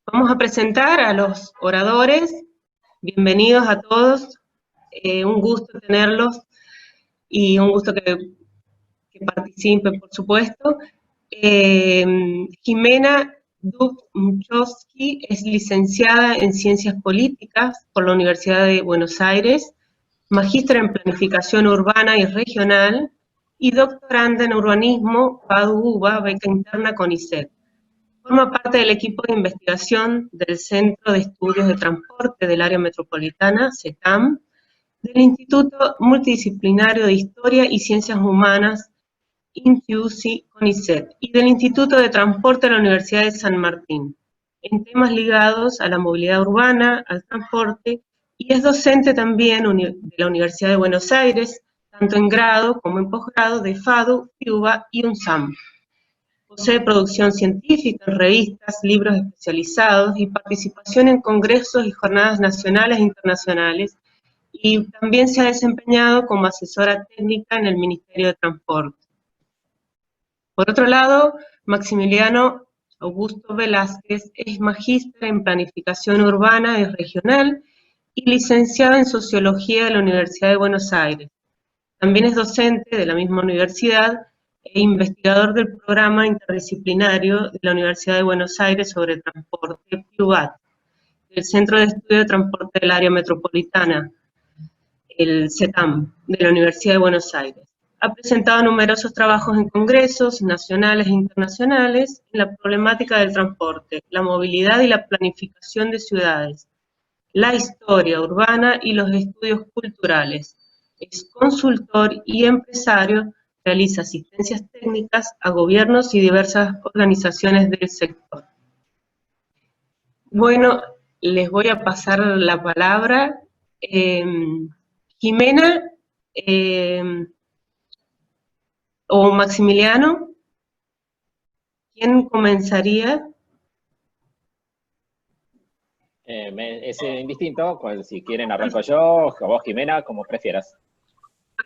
Vamos a presentar a los oradores. Bienvenidos a todos. Un gusto tenerlos y un gusto que participen, por supuesto. Jimena Dubčovsky es licenciada en Ciencias Políticas por la Universidad de Buenos Aires, magíster en Planificación Urbana y Regional y doctoranda en Urbanismo PADU-UBA, beca interna CONICET. Forma parte del equipo de investigación del Centro de Estudios de Transporte del Área Metropolitana, CETAM, del Instituto Multidisciplinario de Historia y Ciencias Humanas, INTIUCI CONICET, y del Instituto de Transporte de la Universidad de San Martín, en temas ligados a la movilidad urbana, al transporte, y es docente también de la Universidad de Buenos Aires, tanto en grado como en posgrado de FADU, FIUBA y UNSAM. Posee producción científica en revistas, libros especializados y participación en congresos y jornadas nacionales e internacionales, y también se ha desempeñado como asesora técnica en el Ministerio de Transporte. Por otro lado, Maximiliano Augusto Velázquez es magíster en Planificación Urbana y Regional y licenciado en Sociología de la Universidad de Buenos Aires. También es docente de la misma universidad e investigador del programa interdisciplinario de la Universidad de Buenos Aires sobre transporte PIUBAT, del Centro de Estudio de Transporte del Área Metropolitana, el CETAM, de la Universidad de Buenos Aires. Ha presentado numerosos trabajos en congresos nacionales e internacionales en la problemática del transporte, la movilidad y la planificación de ciudades, la historia urbana y los estudios culturales. Es consultor y empresario, realiza asistencias técnicas a gobiernos y diversas organizaciones del sector. Bueno, les voy a pasar la palabra. Jimena o Maximiliano, ¿quién comenzaría? Es indistinto, si quieren arranco yo, o vos Jimena, como prefieras.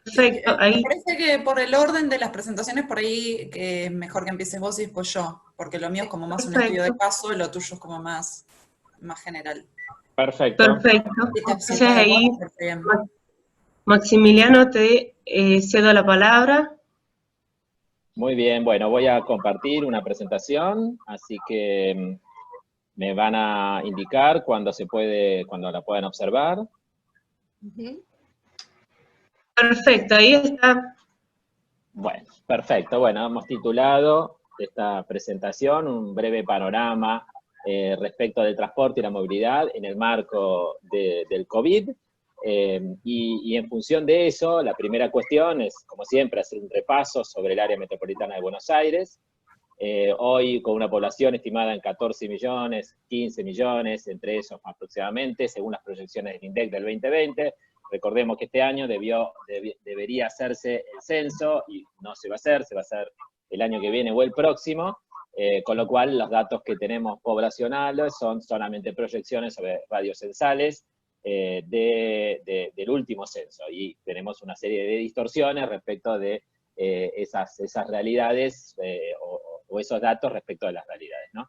Perfecto, ahí. Me parece que por el orden de las presentaciones, por ahí que mejor que empieces vos y después yo, porque lo mío es como más un estudio de caso y lo tuyo es como más general. Perfecto. Entonces ahí, Maximiliano, te cedo la palabra. Muy bien, bueno, voy a compartir una presentación, así que me van a indicar cuando la puedan observar. Perfecto, ahí está. Bueno, perfecto. Bueno, hemos titulado esta presentación un breve panorama respecto del transporte y la movilidad en el marco del COVID. Y en función de eso, la primera cuestión es, como siempre, hacer un repaso sobre el área metropolitana de Buenos Aires. Hoy con una población estimada en 14 millones, 15 millones, entre esos aproximadamente, según las proyecciones del INDEC del 2020. Recordemos que este año debería hacerse el censo, y no se va a hacer el año que viene o el próximo, con lo cual los datos que tenemos poblacionales son solamente proyecciones sobre radios censales del último censo, y tenemos una serie de distorsiones respecto de esas realidades o esos datos respecto de las realidades, ¿no?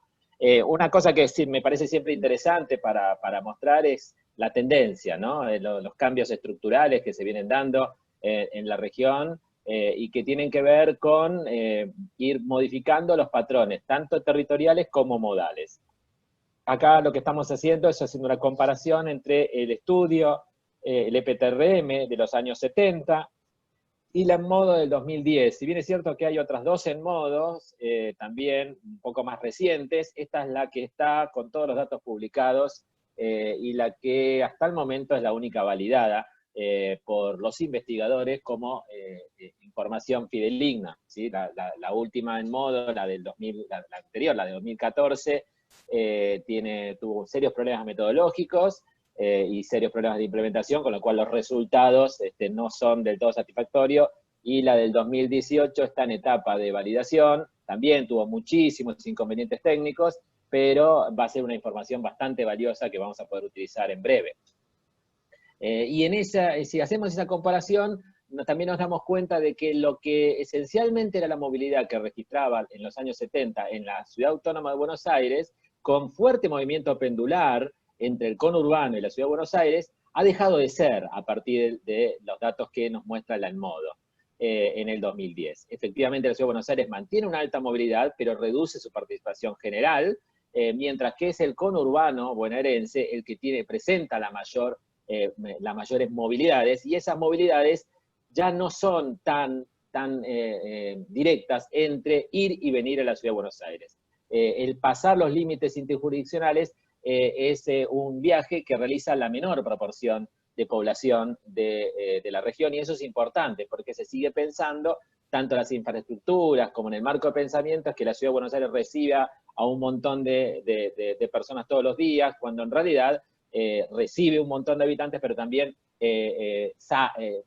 Una cosa que sí me parece siempre interesante para mostrar es la tendencia, ¿no? Los cambios estructurales que se vienen dando en la región y que tienen que ver con ir modificando los patrones, tanto territoriales como modales. Acá lo que estamos haciendo es haciendo una comparación entre el estudio, el EPTRM de los años 70, y la EnModo del 2010. Si bien es cierto que hay otras dos EnModos, también un poco más recientes, esta es la que está con todos los datos publicados y la que hasta el momento es la única validada por los investigadores como información fidedigna, ¿sí? La última EnModo, la anterior, la de 2014, tuvo serios problemas metodológicos, y serios problemas de implementación, con lo cual los resultados no son del todo satisfactorios, y la del 2018 está en etapa de validación, también tuvo muchísimos inconvenientes técnicos, pero va a ser una información bastante valiosa que vamos a poder utilizar en breve. Y si hacemos esa comparación, también nos damos cuenta de que lo que esencialmente era la movilidad que registraba en los años 70 en la Ciudad Autónoma de Buenos Aires, con fuerte movimiento pendular entre el conurbano y la Ciudad de Buenos Aires, ha dejado de ser a partir de los datos que nos muestra la ENMODO en el 2010. Efectivamente, la Ciudad de Buenos Aires mantiene una alta movilidad, pero reduce su participación general, mientras que es el conurbano bonaerense el que presenta las mayores movilidades, y esas movilidades ya no son tan directas entre ir y venir a la Ciudad de Buenos Aires. El pasar los límites interjurisdiccionales es un viaje que realiza la menor proporción de población de la región, y eso es importante porque se sigue pensando, tanto en las infraestructuras como en el marco de pensamiento, es que la Ciudad de Buenos Aires reciba a un montón de personas todos los días, cuando en realidad recibe un montón de habitantes, pero también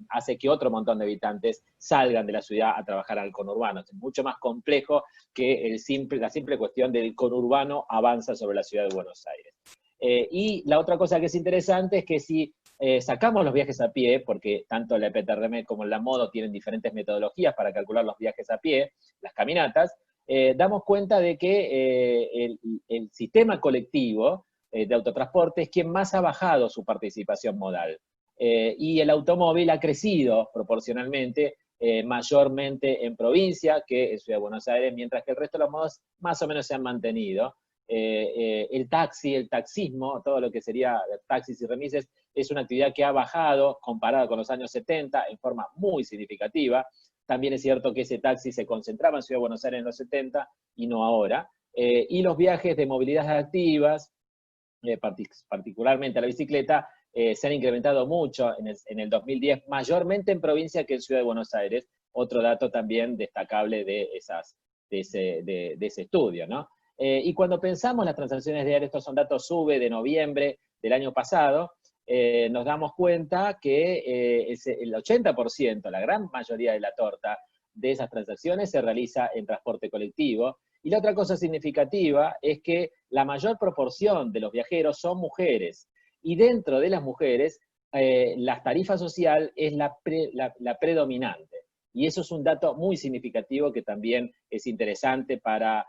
hace que otro montón de habitantes salgan de la ciudad a trabajar al conurbano. Es mucho más complejo que la simple cuestión del conurbano avanza sobre la ciudad de Buenos Aires. Y la otra cosa que es interesante es que si sacamos los viajes a pie, porque tanto la EPTRM como la MODO tienen diferentes metodologías para calcular los viajes a pie, las caminatas, damos cuenta de que el sistema colectivo de autotransporte es quien más ha bajado su participación modal. Y el automóvil ha crecido proporcionalmente, mayormente en provincia que en Ciudad de Buenos Aires, mientras que el resto de los modos más o menos se han mantenido. El taxi, el taxismo, todo lo que sería taxis y remises, es una actividad que ha bajado comparada con los años 70 en forma muy significativa. También es cierto que ese taxi se concentraba en Ciudad de Buenos Aires en los 70 y no ahora. Y los viajes de movilidad activas, particularmente a la bicicleta, se han incrementado mucho en el 2010, mayormente en provincia que en Ciudad de Buenos Aires, otro dato también destacable de ese estudio, ¿no? Y cuando pensamos las transacciones diarias, estos son datos SUBE de noviembre del año pasado, nos damos cuenta que el 80%, la gran mayoría de la torta de esas transacciones se realiza en transporte colectivo. Y la otra cosa significativa es que la mayor proporción de los viajeros son mujeres. Y dentro de las mujeres, la tarifa social es la predominante. Y eso es un dato muy significativo que también es interesante para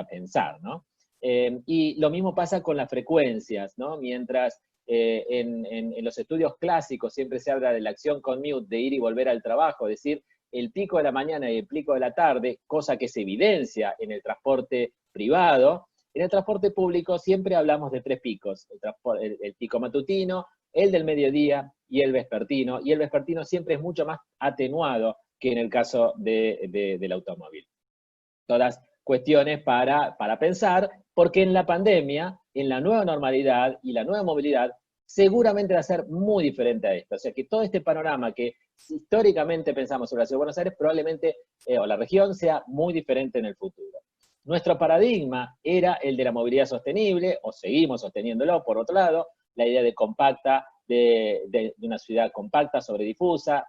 pensar, ¿no? Y lo mismo pasa con las frecuencias, ¿no? Mientras en los estudios clásicos siempre se habla de la acción commute, de ir y volver al trabajo, es decir, el pico de la mañana y el pico de la tarde, cosa que se evidencia en el transporte privado. En el transporte público siempre hablamos de 3 picos, el pico matutino, el del mediodía y el vespertino siempre es mucho más atenuado que en el caso del automóvil. Todas cuestiones para pensar, porque en la pandemia, en la nueva normalidad y la nueva movilidad, seguramente va a ser muy diferente a esto. O sea que todo este panorama que históricamente pensamos sobre la Ciudad de Buenos Aires, probablemente, o la región, sea muy diferente en el futuro. Nuestro paradigma era el de la movilidad sostenible, o seguimos sosteniéndolo, por otro lado, la idea de compacta, de una ciudad compacta, sobredifusa,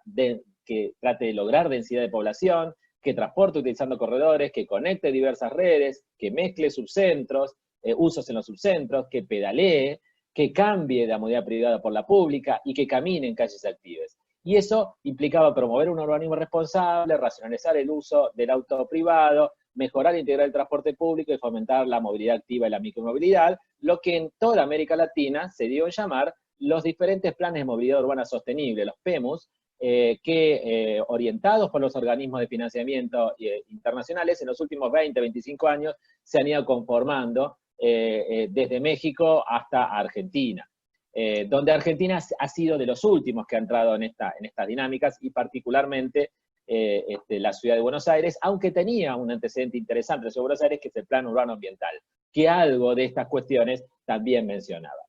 que trate de lograr densidad de población, que transporte utilizando corredores, que conecte diversas redes, que mezcle subcentros, usos en los subcentros, que pedalee, que cambie la movilidad privada por la pública y que camine en calles activas. Y eso implicaba promover un urbanismo responsable, racionalizar el uso del auto privado, mejorar e integrar el transporte público y fomentar la movilidad activa y la micromovilidad, lo que en toda América Latina se dio a llamar los diferentes planes de movilidad urbana sostenible, los PEMUS, que orientados por los organismos de financiamiento internacionales, en los últimos 20, 25 años se han ido conformando desde México hasta Argentina, donde Argentina ha sido de los últimos que ha entrado en estas dinámicas, y particularmente la Ciudad de Buenos Aires, aunque tenía un antecedente interesante de la Ciudad de Buenos Aires, que es el Plan Urbano Ambiental, que algo de estas cuestiones también mencionaba.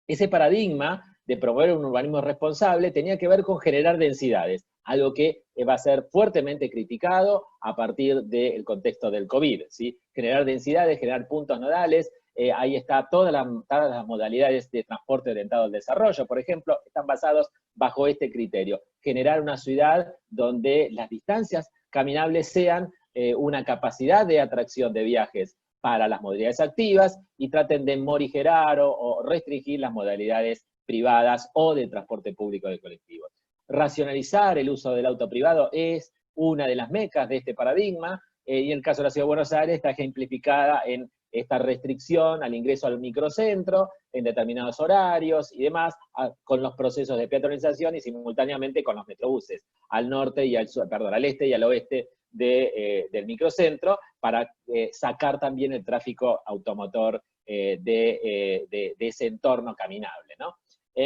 Ese paradigma de promover un urbanismo responsable tenía que ver con generar densidades, algo que va a ser fuertemente criticado a partir del contexto del COVID, ¿sí? Generar densidades, generar puntos nodales, ahí está todas las modalidades de transporte orientado al desarrollo, por ejemplo, están basados bajo este criterio, generar una ciudad donde las distancias caminables sean una capacidad de atracción de viajes para las modalidades activas y traten de morigerar o restringir las modalidades privadas o de transporte público de colectivos. Racionalizar el uso del auto privado es una de las mecas de este paradigma, y en el caso de la Ciudad de Buenos Aires está ejemplificada en esta restricción al ingreso al microcentro, en determinados horarios y demás, con los procesos de peatonalización y simultáneamente con los metrobuses, al norte y al sur, perdón, al este y al oeste del microcentro, para sacar también el tráfico automotor de ese entorno caminable, ¿no?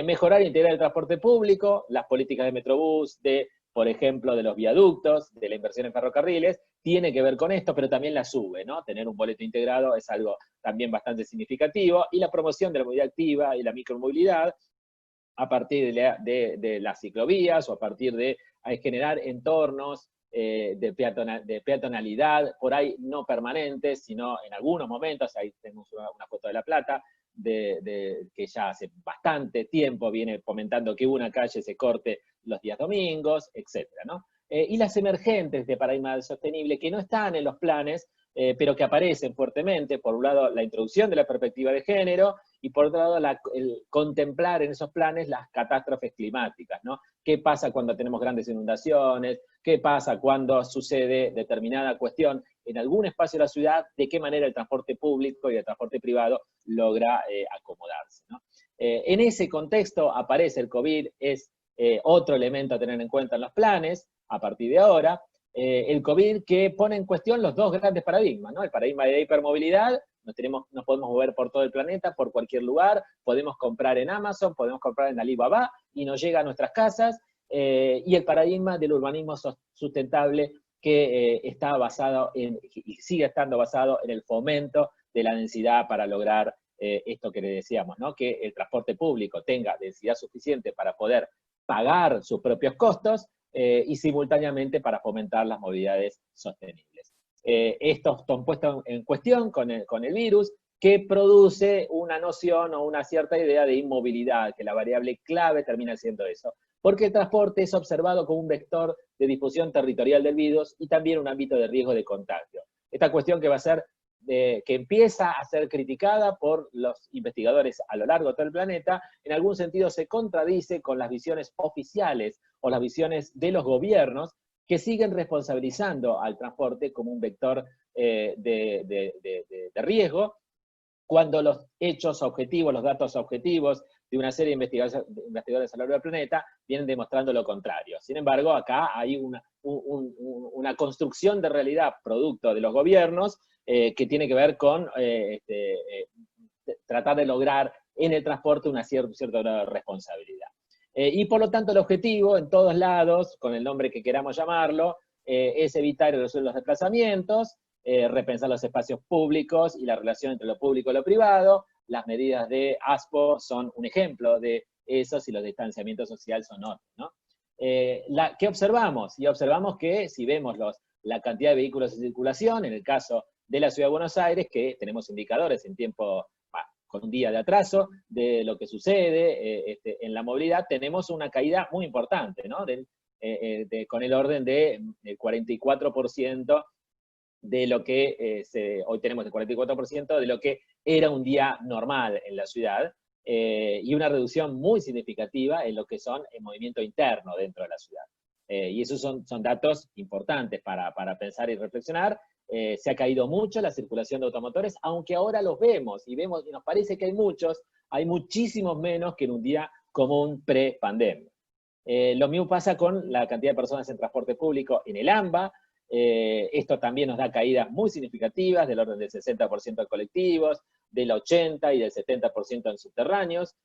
Mejorar e integrar el transporte público, las políticas de Metrobús, por ejemplo, de los viaductos, de la inversión en ferrocarriles, tiene que ver con esto, pero también la sube, ¿no? Tener un boleto integrado es algo también bastante significativo, y la promoción de la movilidad activa y la micromovilidad a partir de las ciclovías, o a partir de generar entornos de peatonalidad, por ahí no permanentes, sino en algunos momentos. Ahí tenemos una foto de La Plata, que ya hace bastante tiempo viene fomentando que una calle se corte los días domingos, etcétera, ¿no? Y las emergentes de paradigma sostenible, que no están en los planes, pero que aparecen fuertemente. Por un lado, la introducción de la perspectiva de género, y por otro lado, el contemplar en esos planes las catástrofes climáticas, ¿no? ¿Qué pasa cuando tenemos grandes inundaciones? ¿Qué pasa cuando sucede determinada cuestión en algún espacio de la ciudad? ¿De qué manera el transporte público y el transporte privado logra acomodarse, ¿no? En ese contexto aparece el COVID, es otro elemento a tener en cuenta en los planes, a partir de ahora. El COVID que pone en cuestión los dos grandes paradigmas, ¿no? El paradigma de hipermovilidad, nos podemos mover por todo el planeta, por cualquier lugar, podemos comprar en Amazon, podemos comprar en Alibaba, y nos llega a nuestras casas, y el paradigma del urbanismo sustentable, que está basado y sigue estando basado en el fomento de la densidad para lograr esto que le decíamos, ¿no? Que el transporte público tenga densidad suficiente para poder pagar sus propios costos, y simultáneamente para fomentar las movilidades sostenibles. Esto está puesto en cuestión con el virus, que produce una noción o una cierta idea de inmovilidad, que la variable clave termina siendo eso, porque el transporte es observado como un vector de difusión territorial del virus y también un ámbito de riesgo de contagio. Esta cuestión que va a ser, que empieza a ser criticada por los investigadores a lo largo de todo el planeta, en algún sentido se contradice con las visiones oficiales o las visiones de los gobiernos, que siguen responsabilizando al transporte como un vector de riesgo, cuando los hechos objetivos, los datos objetivos de una serie de investigadores a lo largo del planeta vienen demostrando lo contrario. Sin embargo, acá hay una construcción de realidad producto de los gobiernos, que tiene que ver con tratar de lograr en el transporte una cierta responsabilidad. Y por lo tanto el objetivo en todos lados, con el nombre que queramos llamarlo, es evitar y reducir los desplazamientos, repensar los espacios públicos y la relación entre lo público y lo privado. Las medidas de ASPO son un ejemplo de esos, y los distanciamientos sociales son otros, ¿no? ¿Qué observamos? Y observamos que si vemos la cantidad de vehículos en circulación, en el caso de la Ciudad de Buenos Aires, que tenemos indicadores en tiempo, con un día de atraso, de lo que sucede en la movilidad, tenemos una caída muy importante, ¿no? Con el orden del 44% de lo que hoy tenemos el 44% de lo que era un día normal en la ciudad, y una reducción muy significativa en lo que son el movimiento interno dentro de la ciudad. Y esos son datos importantes para pensar y reflexionar. Se ha caído mucho la circulación de automotores, aunque ahora los vemos, y nos parece que hay muchísimos menos que en un día común pre-pandemia. Lo mismo pasa con la cantidad de personas en transporte público en el AMBA. Esto también nos da caídas muy significativas, del orden del 60% en colectivos, del 80% y del 70% en subterráneos,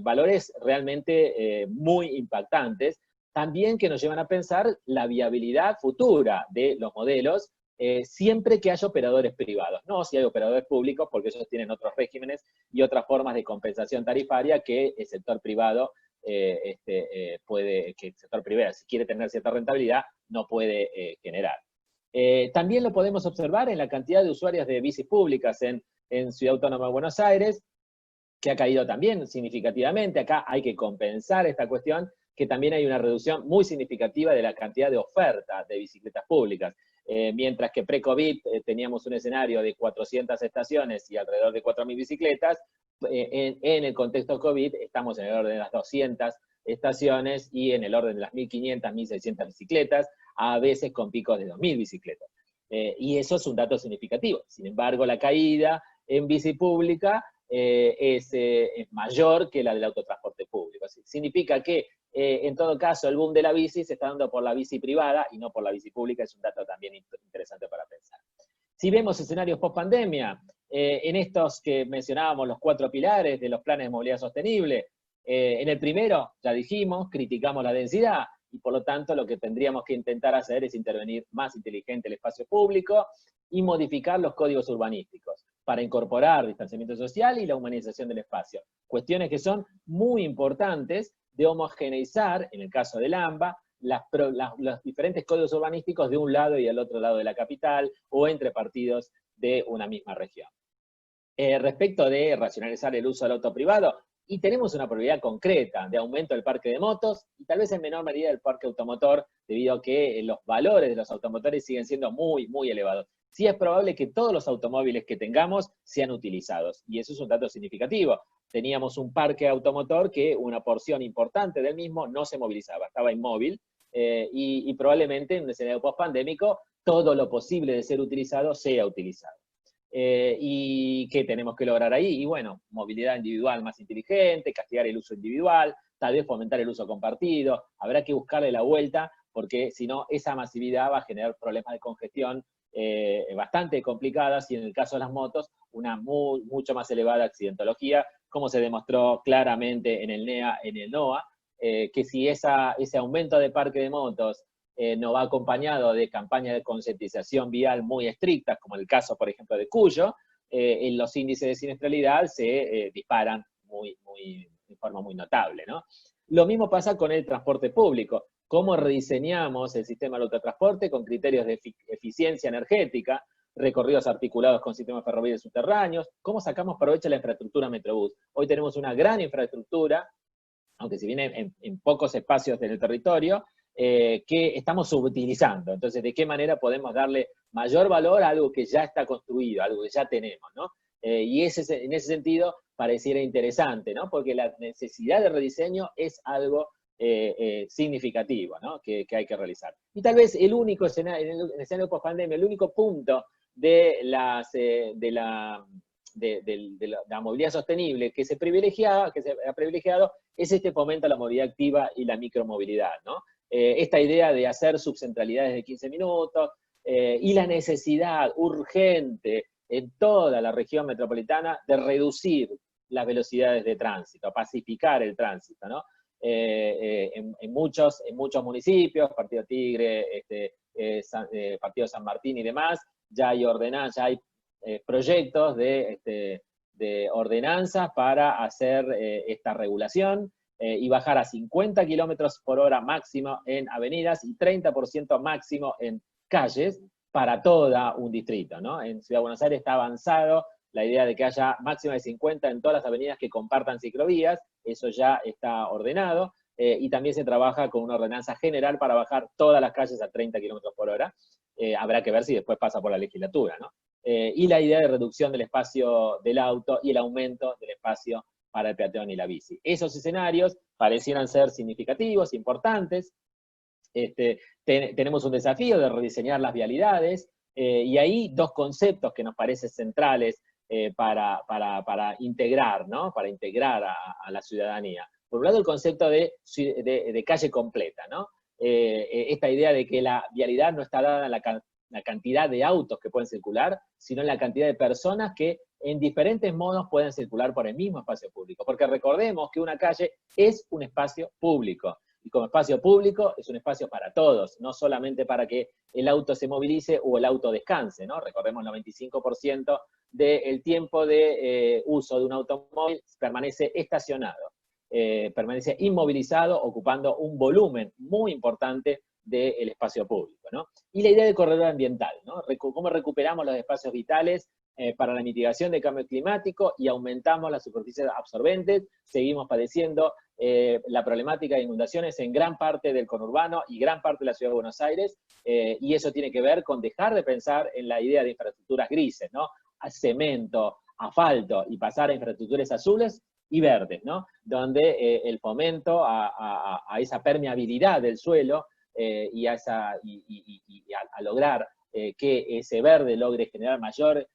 valores realmente muy impactantes, también que nos llevan a pensar la viabilidad futura de los modelos, siempre que haya operadores privados, no si hay operadores públicos, porque ellos tienen otros regímenes y otras formas de compensación tarifaria que el sector privado que el sector privado, si quiere tener cierta rentabilidad, no puede generar. También lo podemos observar en la cantidad de usuarios de bicis públicas en Ciudad Autónoma de Buenos Aires, que ha caído también significativamente. Acá hay que compensar esta cuestión, que también hay una reducción muy significativa de la cantidad de oferta de bicicletas públicas. Mientras que pre-COVID teníamos un escenario de 400 estaciones y alrededor de 4.000 bicicletas, en el contexto COVID estamos en el orden de las 200 estaciones y en el orden de las 1.500, 1.600 bicicletas, a veces con picos de 2.000 bicicletas. Y eso es un dato significativo. Sin embargo, la caída en bici pública es mayor que la del autotransporte público. Así, significa que, en todo caso, el boom de la bici se está dando por la bici privada y no por la bici pública. Es un dato también interesante para pensar. Si vemos escenarios post-pandemia, en estos que mencionábamos, los 4 pilares de los planes de movilidad sostenible, en el primero, ya dijimos, criticamos la densidad, y por lo tanto lo que tendríamos que intentar hacer es intervenir más inteligente el espacio público y modificar los códigos urbanísticos para incorporar distanciamiento social y la humanización del espacio. Cuestiones que son muy importantes de homogeneizar, en el caso del AMBA, los diferentes códigos urbanísticos de un lado y del otro lado de la capital, o entre partidos de una misma región. Respecto de racionalizar el uso del auto privado, y tenemos una probabilidad concreta de aumento del parque de motos, y tal vez en menor medida del parque automotor, debido a que los valores de los automotores siguen siendo muy, muy elevados. Sí es probable que todos los automóviles que tengamos sean utilizados, y eso es un dato significativo. Teníamos un parque automotor que una porción importante del mismo no se movilizaba, estaba inmóvil, y probablemente en un escenario post-pandémico todo lo posible de ser utilizado sea utilizado. ¿Y qué tenemos que lograr ahí? Y bueno, movilidad individual más inteligente, castigar el uso individual, tal vez fomentar el uso compartido, habrá que buscarle la vuelta, porque si no, esa masividad va a generar problemas de congestión bastante complicadas, y en el caso de las motos, una mucho más elevada accidentología, como se demostró claramente en el NEA, en el NOA, que si ese aumento de parque de motos no va acompañado de campañas de concientización vial muy estrictas, como el caso, por ejemplo, de Cuyo, los índices de siniestralidad se disparan de forma muy notable, ¿no? Lo mismo pasa con el transporte público. ¿Cómo rediseñamos el sistema del autotransporte con criterios de eficiencia energética, recorridos articulados con sistemas ferroviarios subterráneos? ¿Cómo sacamos provecho de la infraestructura Metrobús? Hoy tenemos una gran infraestructura, aunque si viene en pocos espacios del territorio, que estamos subutilizando. Entonces, ¿de qué manera podemos darle mayor valor a algo que ya está construido, algo que ya tenemos, ¿no? Y en ese sentido pareciera interesante, ¿no? Porque la necesidad de rediseño es algo significativo, ¿no? Que hay que realizar. Y tal vez el único escenario, en el escenario post-pandemia, el único punto de la movilidad sostenible que se ha privilegiado es este fomento a la movilidad activa y la micromovilidad, ¿no? Esta idea de hacer subcentralidades de 15 minutos y la necesidad urgente en toda la región metropolitana de reducir las velocidades de tránsito, pacificar el tránsito, ¿no? En muchos municipios, Partido Tigre, Partido San Martín y demás, ya hay proyectos de ordenanzas para hacer esta regulación y bajar a 50 kilómetros por hora máximo en avenidas y 30% máximo en calles para todo un distrito, ¿no? En Ciudad de Buenos Aires está avanzado la idea de que haya máximo de 50 en todas las avenidas que compartan ciclovías, eso ya está ordenado, y también se trabaja con una ordenanza general para bajar todas las calles a 30 kilómetros por hora. Habrá que ver si después pasa por la legislatura, ¿no? Y la idea de reducción del espacio del auto y el aumento del espacio para el peatón y la bici. Esos escenarios parecieran ser significativos, importantes. Tenemos un desafío de rediseñar las vialidades, y ahí dos conceptos que nos parecen centrales para integrar, ¿no? Para integrar a la ciudadanía. Por un lado, el concepto de calle completa, ¿no? Esta idea de que la vialidad no está dada en la cantidad de autos que pueden circular, sino en la cantidad de personas que en diferentes modos pueden circular por el mismo espacio público. Porque recordemos que una calle es un espacio público, y como espacio público es un espacio para todos, no solamente para que el auto se movilice o el auto descanse, ¿no? Recordemos, el 95% del tiempo de uso de un automóvil permanece estacionado, permanece inmovilizado, ocupando un volumen muy importante del espacio público, ¿no? Y la idea de corredor ambiental, ¿no? Cómo recuperamos los espacios vitales para la mitigación del cambio climático y aumentamos las superficies absorbentes. Seguimos padeciendo la problemática de inundaciones en gran parte del conurbano y gran parte de la Ciudad de Buenos Aires, y eso tiene que ver con dejar de pensar en la idea de infraestructuras grises, ¿no? A cemento, asfalto y pasar a infraestructuras azules y verdes, ¿no? Donde el fomento a esa permeabilidad del suelo y a lograr que ese verde logre generar mayor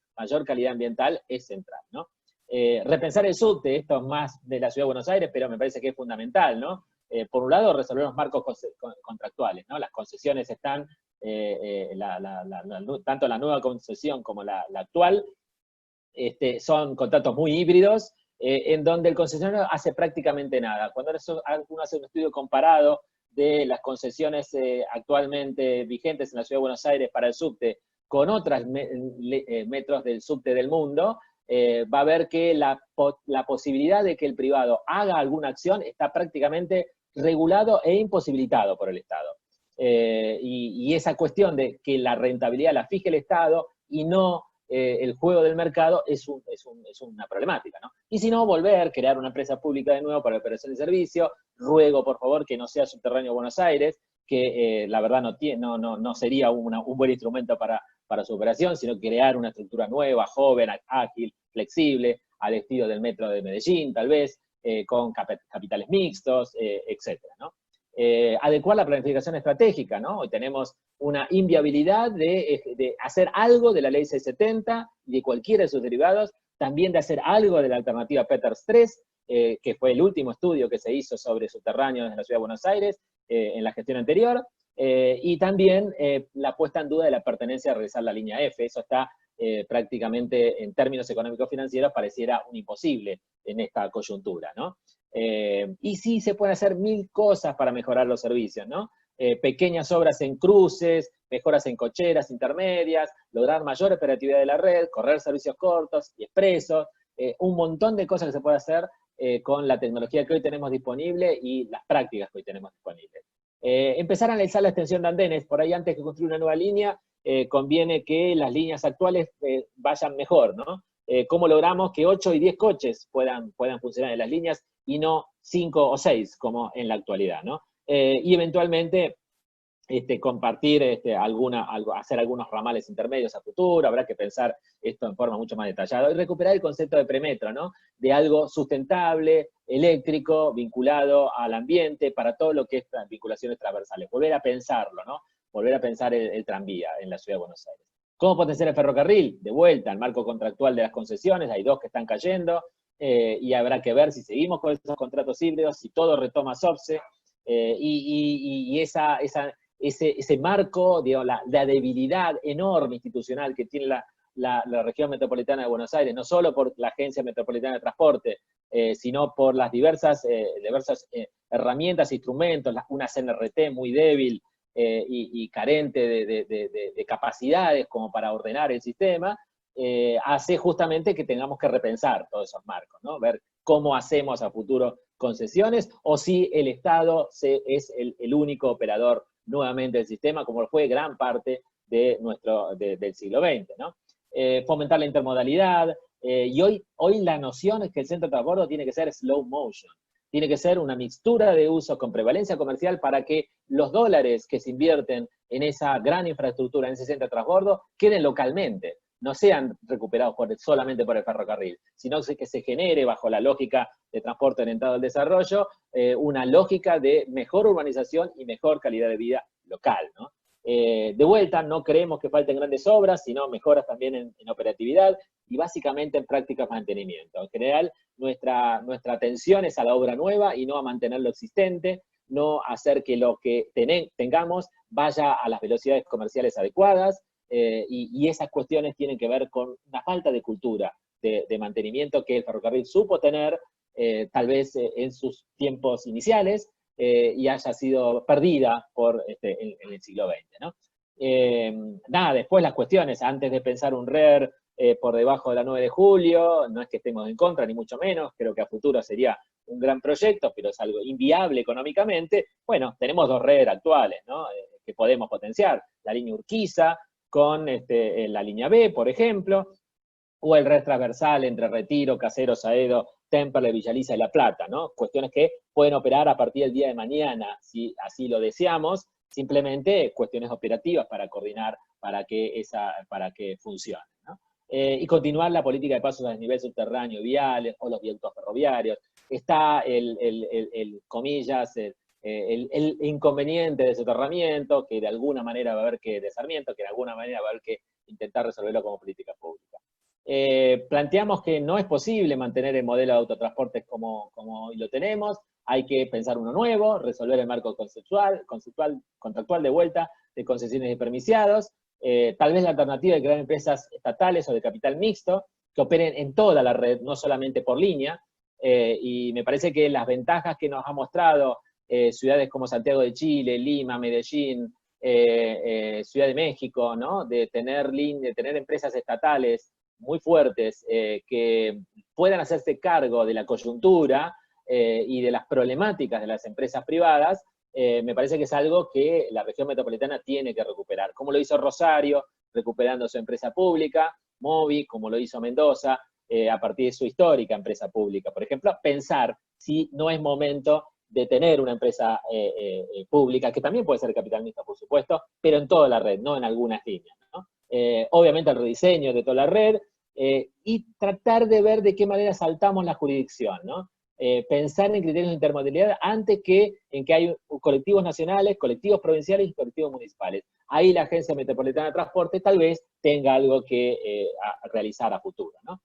calidad ambiental es central, ¿no? Repensar el subte, esto es más de la Ciudad de Buenos Aires, pero me parece que es fundamental, ¿no? Por un lado, resolver los marcos contractuales, ¿no? Las concesiones están, tanto la nueva concesión como la actual, son contratos muy híbridos, en donde el concesionario hace prácticamente nada. Cuando uno hace un estudio comparado de las concesiones actualmente vigentes en la Ciudad de Buenos Aires para el subte con otras metros del subte del mundo, va a ver que la posibilidad de que el privado haga alguna acción está prácticamente regulado e imposibilitado por el Estado. Y esa cuestión de que la rentabilidad la fije el Estado y no el juego del mercado es una problemática, ¿no? Y si no, crear una empresa pública de nuevo para la operación de servicio. Ruego, por favor, que no sea Subterráneo Buenos Aires, que la verdad no sería un buen instrumento para su operación, sino crear una estructura nueva, joven, ágil, flexible, al estilo del Metro de Medellín, tal vez, con capitales mixtos, etcétera, ¿no? Adecuar la planificación estratégica, ¿no? Hoy tenemos una inviabilidad de hacer algo de la ley 670 y de cualquiera de sus derivados, también de hacer algo de la alternativa Peters 3, que fue el último estudio que se hizo sobre subterráneos en la Ciudad de Buenos Aires, en la gestión anterior, y también la puesta en duda de la pertenencia a realizar la línea F. Eso está prácticamente, en términos económico-financieros, pareciera un imposible en esta coyuntura, ¿no? Y sí se pueden hacer 1000 cosas para mejorar los servicios, ¿no? Pequeñas obras en cruces, mejoras en cocheras intermedias, lograr mayor operatividad de la red, correr servicios cortos y expresos, un montón de cosas que se puede hacer con la tecnología que hoy tenemos disponible y las prácticas que hoy tenemos disponibles. Empezar a analizar la extensión de andenes. Por ahí, antes que construir una nueva línea, conviene que las líneas actuales vayan mejor, ¿no? ¿Cómo logramos que 8 y 10 coches puedan funcionar en las líneas y no 5 o 6, como en la actualidad, ¿no? Y eventualmente compartir hacer algunos ramales intermedios a futuro. Habrá que pensar esto en forma mucho más detallada, y recuperar el concepto de premetro, ¿no? De algo sustentable, eléctrico, vinculado al ambiente, para todo lo que es vinculaciones transversales. Volver a pensarlo, ¿no? Volver a pensar el tranvía en la Ciudad de Buenos Aires. ¿Cómo potenciar el ferrocarril? De vuelta, al marco contractual de las concesiones, hay 2 que están cayendo, y habrá que ver si seguimos con esos contratos híbridos, si todo retoma SOPSE, y ese marco, digamos, la debilidad enorme institucional que tiene la región metropolitana de Buenos Aires, no solo por la Agencia Metropolitana de Transporte, sino por las diversas herramientas, instrumentos, una CNRT muy débil y carente de capacidades como para ordenar el sistema, hace justamente que tengamos que repensar todos esos marcos, ¿no? Ver cómo hacemos a futuro concesiones, o si el Estado es el único operador nuevamente del sistema, como fue gran parte del siglo XX, ¿no? Fomentar la intermodalidad, y hoy la noción es que el centro de transbordo tiene que ser slow motion, tiene que ser una mixtura de usos con prevalencia comercial para que los dólares que se invierten en esa gran infraestructura, en ese centro de transbordo, queden localmente, no sean recuperados solamente por el ferrocarril, sino que se genere, bajo la lógica de transporte orientado al desarrollo, una lógica de mejor urbanización y mejor calidad de vida local, ¿no? De vuelta, no creemos que falten grandes obras, sino mejoras también en operatividad y básicamente en prácticas de mantenimiento. En general, nuestra atención es a la obra nueva y no a mantener lo existente, no hacer que lo que tengamos vaya a las velocidades comerciales adecuadas, y esas cuestiones tienen que ver con una falta de cultura de mantenimiento que el ferrocarril supo tener, tal vez en sus tiempos iniciales, y haya sido perdida en el siglo XX, ¿no? Después las cuestiones, antes de pensar un RER por debajo de la 9 de julio, no es que estemos en contra, ni mucho menos, creo que a futuro sería un gran proyecto, pero es algo inviable económicamente. Bueno, tenemos 2 RER actuales, ¿no? Que podemos potenciar, la línea Urquiza con la línea B, por ejemplo, o el RER transversal entre Retiro, Caseros, Aedo, Temperley, Villa Lisa y La Plata, ¿no? Cuestiones que pueden operar a partir del día de mañana, si así lo deseamos, simplemente cuestiones operativas para coordinar, para que funcione, ¿no? y continuar la política de pasos a desnivel subterráneo, viales o los viaductos ferroviarios. Está comillas, el inconveniente de soterramiento, que de alguna manera va a haber que, de Sarmiento, que de alguna manera va a haber que intentar resolverlo como política pública. Planteamos que no es posible mantener el modelo de autotransportes como hoy lo tenemos, hay que pensar uno nuevo, resolver el marco contractual de vuelta de concesiones y permisiados, tal vez la alternativa de crear empresas estatales o de capital mixto, que operen en toda la red, no solamente por línea, y me parece que las ventajas que nos ha mostrado ciudades como Santiago de Chile, Lima, Medellín, Ciudad de México, ¿no? de tener empresas estatales muy fuertes que puedan hacerse cargo de la coyuntura y de las problemáticas de las empresas privadas, me parece que es algo que la región metropolitana tiene que recuperar, como lo hizo Rosario, recuperando su empresa pública, Movi, como lo hizo Mendoza, a partir de su histórica empresa pública. Por ejemplo, pensar si no es momento de tener una empresa pública, que también puede ser capital mixto, por supuesto, pero en toda la red, no en algunas líneas, ¿no? Obviamente el rediseño de toda la red, y tratar de ver de qué manera saltamos la jurisdicción, ¿no? Pensar en criterios de intermodalidad antes que en que hay colectivos nacionales, colectivos provinciales y colectivos municipales. Ahí la Agencia Metropolitana de Transporte tal vez tenga algo que realizar a futuro, ¿no?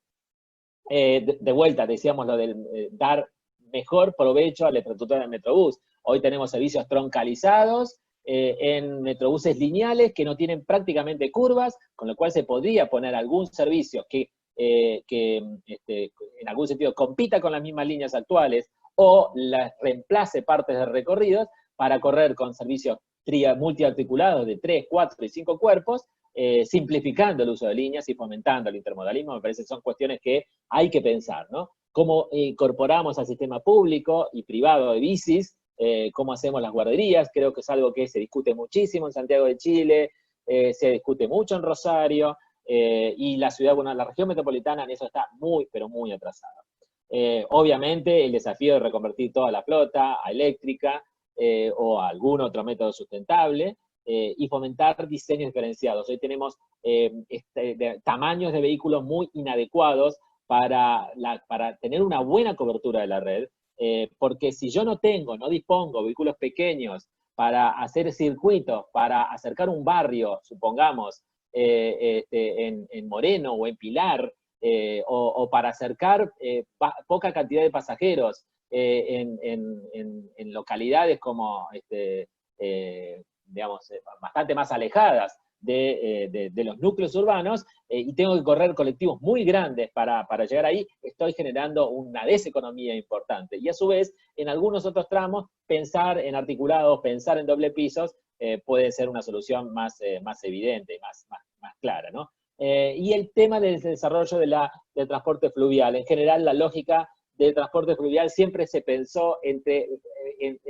De vuelta, decíamos lo de dar mejor provecho a la infraestructura del Metrobús. Hoy tenemos servicios troncalizados en metrobuses lineales que no tienen prácticamente curvas, con lo cual se podría poner algún servicio que en algún sentido compita con las mismas líneas actuales o las reemplace partes de recorridos para correr con servicios multiarticulados de 3, 4 y 5 cuerpos, simplificando el uso de líneas y fomentando el intermodalismo. Me parece que son cuestiones que hay que pensar, ¿no? Cómo incorporamos al sistema público y privado de bicis, cómo hacemos las guarderías, creo que es algo que se discute muchísimo en Santiago de Chile, se discute mucho en Rosario, y la región metropolitana en eso está muy, pero muy atrasada. Obviamente el desafío de reconvertir toda la flota a eléctrica o a algún otro método sustentable, y fomentar diseños diferenciados. Hoy tenemos tamaños de vehículos muy inadecuados para tener una buena cobertura de la red, porque si yo no dispongo de vehículos pequeños para hacer circuitos, para acercar un barrio, supongamos, en Moreno o en Pilar, o para acercar poca cantidad de pasajeros en localidades como, digamos, bastante más alejadas de los núcleos urbanos, y tengo que correr colectivos muy grandes para llegar ahí, estoy generando una deseconomía importante. Y a su vez, en algunos otros tramos, pensar en articulados, pensar en doble pisos, puede ser una solución más evidente, más clara, ¿no? Y el tema del desarrollo del transporte fluvial. En general, la lógica del transporte fluvial siempre se pensó en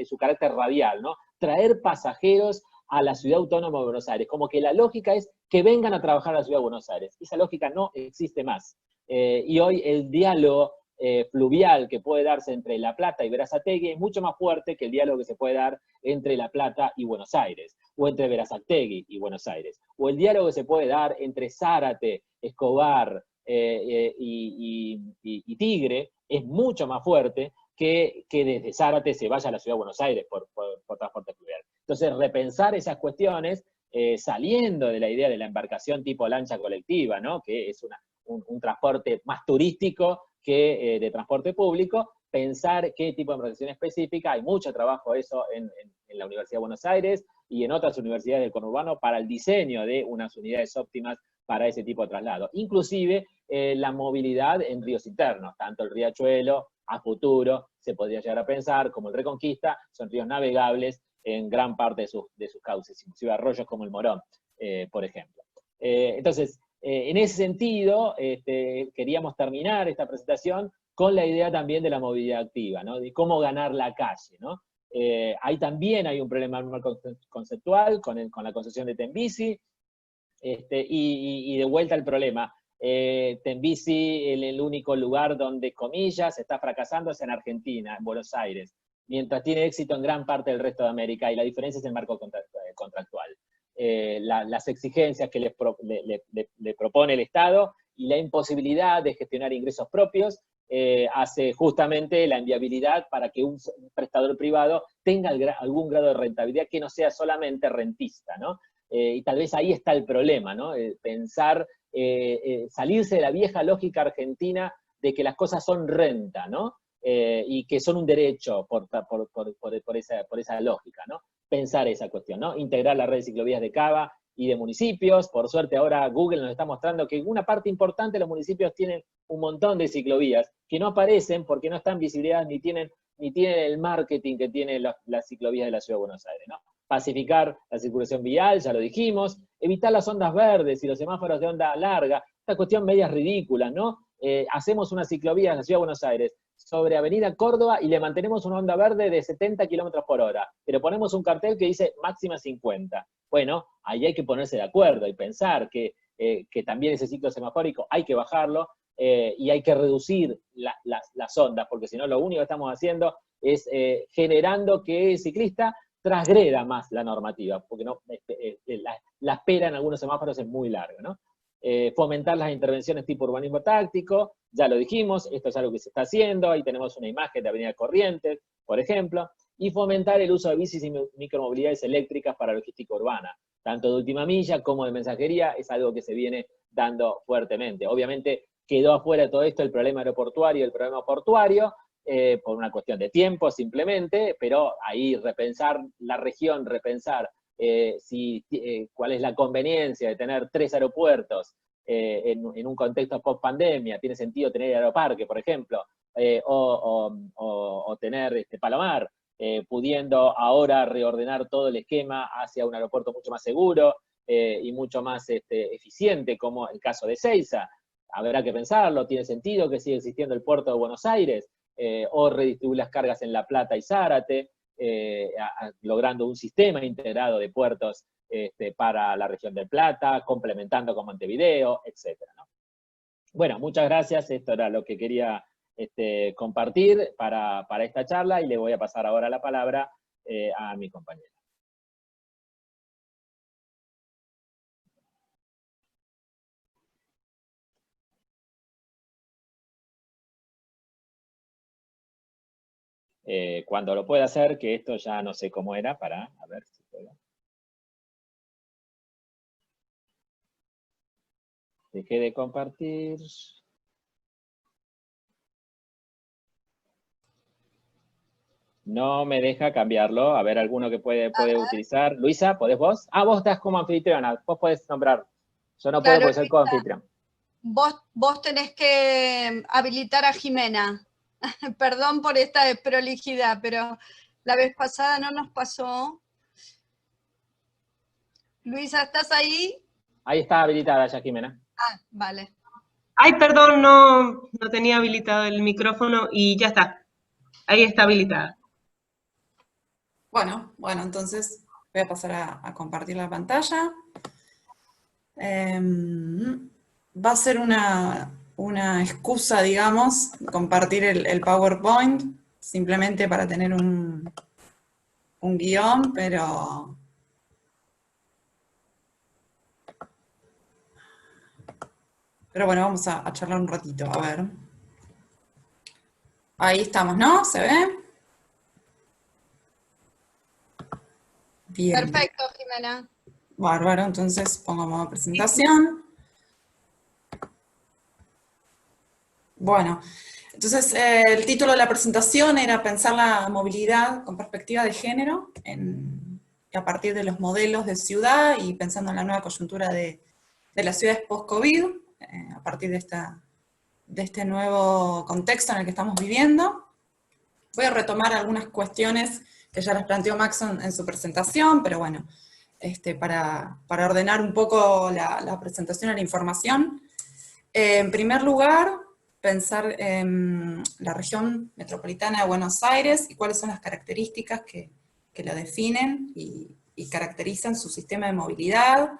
su carácter radial, ¿no? Traer pasajeros a la Ciudad Autónoma de Buenos Aires, como que la lógica es que vengan a trabajar a la Ciudad de Buenos Aires. Esa lógica no existe más. Y hoy el diálogo fluvial que puede darse entre La Plata y Berazategui es mucho más fuerte que el diálogo que se puede dar entre La Plata y Buenos Aires, o entre Berazategui y Buenos Aires, o el diálogo que se puede dar entre Zárate, Escobar y Tigre es mucho más fuerte que desde Zárate se vaya a la Ciudad de Buenos Aires por transporte fluvial. Entonces, repensar esas cuestiones, saliendo de la idea de la embarcación tipo lancha colectiva, ¿no? Que es un transporte más turístico que de transporte público, pensar qué tipo de embarcación específica. Hay mucho trabajo eso en la Universidad de Buenos Aires y en otras universidades del conurbano para el diseño de unas unidades óptimas para ese tipo de traslado. Inclusive la movilidad en ríos internos, tanto el Riachuelo, a futuro se podría llegar a pensar, como el Reconquista, son ríos navegables en gran parte de sus cauces, inclusive arroyos como el Morón, por ejemplo. Entonces, en ese sentido, queríamos terminar esta presentación con la idea también de la movilidad activa, ¿no? De cómo ganar la calle, ¿no? Ahí también hay un problema conceptual con la concesión de Tembici, y de vuelta al problema. Tembici, el único lugar donde, comillas, está fracasando es en Argentina, en Buenos Aires, mientras tiene éxito en gran parte del resto de América, y la diferencia es el marco contractual. Las exigencias que le propone el Estado y la imposibilidad de gestionar ingresos propios hace justamente la inviabilidad para que un prestador privado tenga algún grado de rentabilidad que no sea solamente rentista, ¿no? Y tal vez ahí está el problema, ¿no? Pensar, salirse de la vieja lógica argentina de que las cosas son renta, ¿no? Y que son un derecho por esa lógica, ¿no? Pensar esa cuestión, ¿no? Integrar la red de ciclovías de Cava y de municipios. Por suerte ahora Google nos está mostrando que una parte importante de los municipios tienen un montón de ciclovías que no aparecen porque no están visibilizadas ni tienen el marketing que tienen las ciclovías de la Ciudad de Buenos Aires, ¿no? Pacificar la circulación vial, ya lo dijimos, evitar las ondas verdes y los semáforos de onda larga, esta cuestión media ridícula, ¿no? Hacemos una ciclovía en la Ciudad de Buenos Aires sobre Avenida Córdoba y le mantenemos una onda verde de 70 kilómetros por hora, pero ponemos un cartel que dice máxima 50. Bueno, ahí hay que ponerse de acuerdo y pensar que también ese ciclo semafórico hay que bajarlo y hay que reducir las ondas, porque si no lo único que estamos haciendo es generando que el ciclista transgreda más la normativa, porque no, la espera en algunos semáforos es muy larga, ¿no? Fomentar las intervenciones tipo urbanismo táctico, ya lo dijimos, esto es algo que se está haciendo, ahí tenemos una imagen de Avenida Corrientes, por ejemplo, y fomentar el uso de bicis y micromovilidades eléctricas para logística urbana, tanto de última milla como de mensajería, es algo que se viene dando fuertemente. Obviamente quedó afuera de todo esto el problema aeroportuario y el problema portuario, por una cuestión de tiempo simplemente, pero ahí repensar la región, repensar cuál es la conveniencia de tener 3 aeropuertos en un contexto post-pandemia, tiene sentido tener Aeroparque, por ejemplo, o tener Palomar, pudiendo ahora reordenar todo el esquema hacia un aeropuerto mucho más seguro y mucho más eficiente, como el caso de Ezeiza. Habrá que pensarlo, tiene sentido que siga existiendo el puerto de Buenos Aires, o redistribuir las cargas en La Plata y Zárate, logrando un sistema integrado de puertos para la región del Plata, complementando con Montevideo, etc., ¿no? Bueno, muchas gracias, esto era lo que quería compartir para esta charla, y le voy a pasar ahora la palabra a mi compañera. Cuando lo pueda hacer, que esto ya no sé cómo era, a ver si puedo. Dejé de compartir. No me deja cambiarlo. A ver, alguno que puede utilizar. Luisa, ¿podés vos? Ah, vos estás como anfitriona. Vos podés nombrar. Yo no puedo ser co-anfitrión. Vos tenés que habilitar a Jimena. Perdón por esta desprolijidad, pero la vez pasada no nos pasó. Luisa, ¿estás ahí? Ahí está habilitada ya, Jimena. Ah, vale. Ay, perdón, no tenía habilitado el micrófono y ya está. Ahí está habilitada. Bueno, entonces voy a pasar a compartir la pantalla. Va a ser una excusa, digamos, compartir el PowerPoint, simplemente para tener un guión, pero bueno, vamos a charlar un ratito, a ver. Ahí estamos, ¿no? ¿Se ve? Bien. Perfecto, Jimena. Bárbaro, entonces pongo modo presentación. Bueno, entonces el título de la presentación era pensar la movilidad con perspectiva de género a partir de los modelos de ciudad y pensando en la nueva coyuntura de las ciudades post-COVID, a partir de este nuevo contexto en el que estamos viviendo. Voy a retomar algunas cuestiones que ya las planteó Max en su presentación, pero bueno, para ordenar un poco la presentación y la información. En primer lugar, pensar en la región metropolitana de Buenos Aires y cuáles son las características que la definen y caracterizan su sistema de movilidad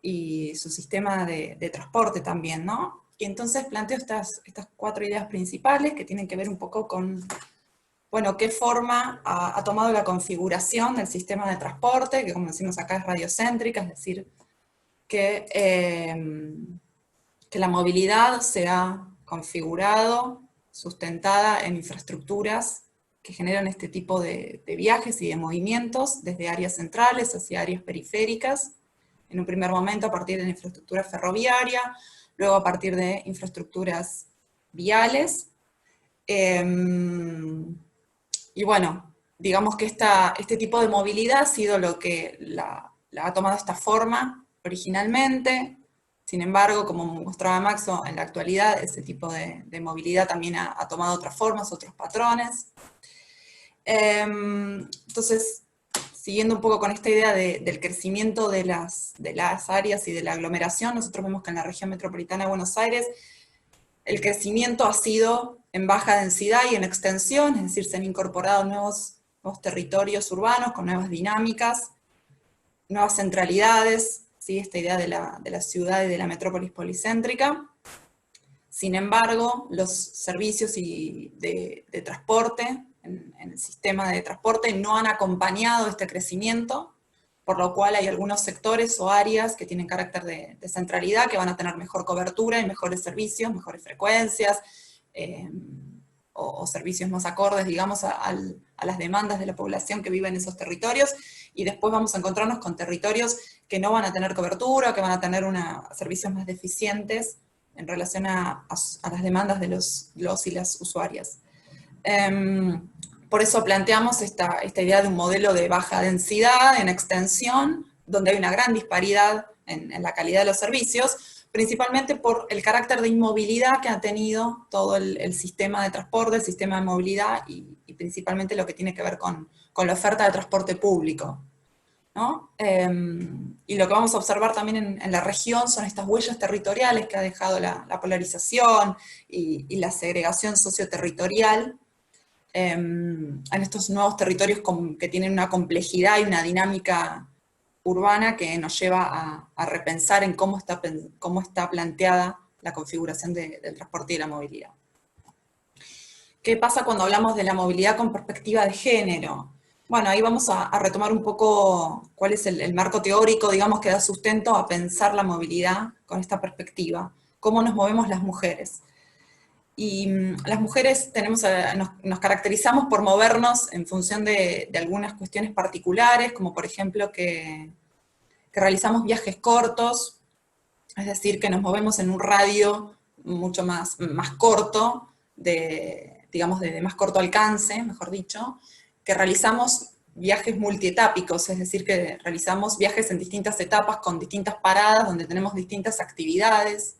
y su sistema de transporte también, ¿no? Y entonces planteo estas 4 ideas principales que tienen que ver un poco con, bueno, qué forma ha tomado la configuración del sistema de transporte, que como decimos acá es radiocéntrica, es decir, que que la movilidad sea configurado, sustentada en infraestructuras que generan este tipo de viajes y de movimientos desde áreas centrales hacia áreas periféricas, en un primer momento a partir de la infraestructura ferroviaria, luego a partir de infraestructuras viales. Y bueno, digamos que este tipo de movilidad ha sido lo que la ha tomado esta forma originalmente. Sin embargo, como mostraba Maxo, en la actualidad ese tipo de movilidad también ha tomado otras formas, otros patrones. Entonces, siguiendo un poco con esta idea del crecimiento de las áreas y de la aglomeración, nosotros vemos que en la región metropolitana de Buenos Aires el crecimiento ha sido en baja densidad y en extensión, es decir, se han incorporado nuevos territorios urbanos con nuevas dinámicas, nuevas centralidades, ¿sí? Esta idea de la ciudad y de la metrópolis policéntrica. Sin embargo, los servicios de transporte, en el sistema de transporte, no han acompañado este crecimiento, por lo cual hay algunos sectores o áreas que tienen carácter de centralidad, que van a tener mejor cobertura y mejores servicios, mejores frecuencias, o servicios más acordes, digamos, a las demandas de la población que vive en esos territorios, y después vamos a encontrarnos con territorios que no van a tener cobertura, que van a tener servicios más deficientes en relación a las demandas de los y las usuarias. Por eso planteamos esta idea de un modelo de baja densidad en extensión, donde hay una gran disparidad en la calidad de los servicios, principalmente por el carácter de inmovilidad que ha tenido todo el sistema de transporte, el sistema de movilidad, y principalmente lo que tiene que ver con la oferta de transporte público, ¿no? Y lo que vamos a observar también en la región son estas huellas territoriales que ha dejado la polarización y la segregación socioterritorial en estos nuevos territorios que tienen una complejidad y una dinámica urbana que nos lleva a repensar en cómo está planteada la configuración del transporte y de la movilidad. ¿Qué pasa cuando hablamos de la movilidad con perspectiva de género? Bueno, ahí vamos a retomar un poco cuál es el marco teórico, digamos, que da sustento a pensar la movilidad con esta perspectiva. ¿Cómo nos movemos las mujeres? Y las mujeres nos caracterizamos por movernos en función de algunas cuestiones particulares, como por ejemplo que realizamos viajes cortos, es decir, que nos movemos en un radio mucho más corto, digamos de más corto alcance, mejor dicho, que realizamos viajes multietápicos, es decir, que realizamos viajes en distintas etapas con distintas paradas, donde tenemos distintas actividades,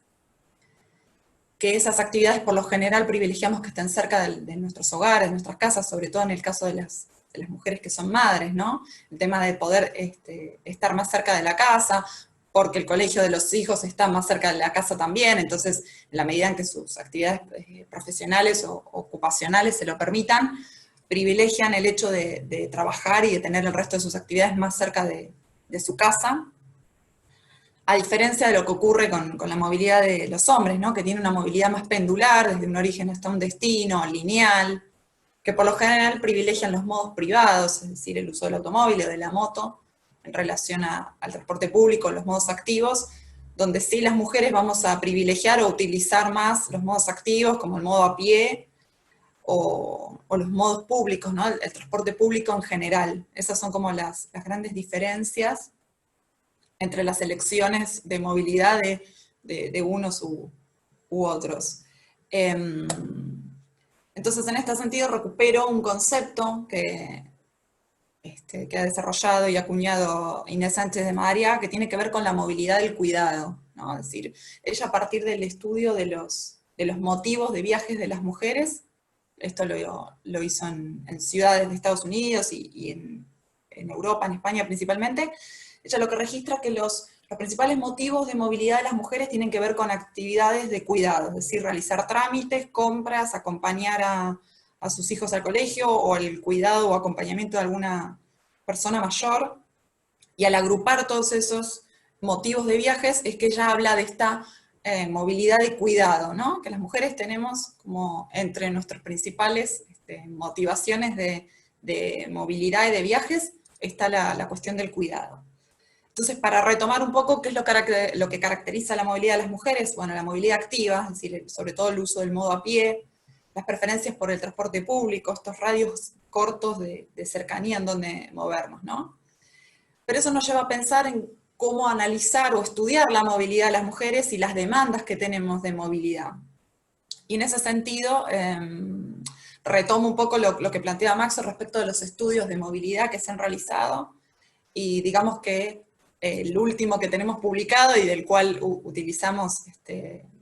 que esas actividades por lo general privilegiamos que estén cerca de nuestros hogares, de nuestras casas, sobre todo en el caso de las mujeres que son madres, ¿no? El tema de poder estar más cerca de la casa, porque el colegio de los hijos está más cerca de la casa también, entonces en la medida en que sus actividades profesionales o ocupacionales se lo permitan, privilegian el hecho de trabajar y de tener el resto de sus actividades más cerca de su casa, a diferencia de lo que ocurre con la movilidad de los hombres, ¿no? Que tiene una movilidad más pendular, desde un origen hasta un destino, lineal, que por lo general privilegian los modos privados, es decir, el uso del automóvil o de la moto, en relación al transporte público, los modos activos, donde sí las mujeres vamos a privilegiar o utilizar más los modos activos, como el modo a pie, o los modos públicos, ¿no? El transporte público en general. Esas son como las grandes diferencias entre las elecciones de movilidad de unos u otros. Entonces, en este sentido, recupero un concepto que ha desarrollado y acuñado Inés Sánchez de María, que tiene que ver con la movilidad del cuidado, ¿no? Es decir, ella a partir del estudio de los motivos de viajes de las mujeres, esto lo hizo en ciudades de Estados Unidos y en Europa, en España principalmente. Ella lo que registra es que los principales motivos de movilidad de las mujeres tienen que ver con actividades de cuidado, es decir, realizar trámites, compras, acompañar a sus hijos al colegio, o el cuidado o acompañamiento de alguna persona mayor, y al agrupar todos esos motivos de viajes es que ella habla de esta movilidad de cuidado, ¿no? Que las mujeres tenemos como entre nuestras principales motivaciones de movilidad y de viajes está la cuestión del cuidado. Entonces, para retomar un poco qué es lo que caracteriza la movilidad de las mujeres, bueno, la movilidad activa, es decir, sobre todo el uso del modo a pie, las preferencias por el transporte público, estos radios cortos de cercanía en donde movernos, ¿no? Pero eso nos lleva a pensar en cómo analizar o estudiar la movilidad de las mujeres y las demandas que tenemos de movilidad. Y en ese sentido, retomo un poco lo que planteaba Maxo respecto de los estudios de movilidad que se han realizado, y digamos que el último que tenemos publicado y del cual utilizamos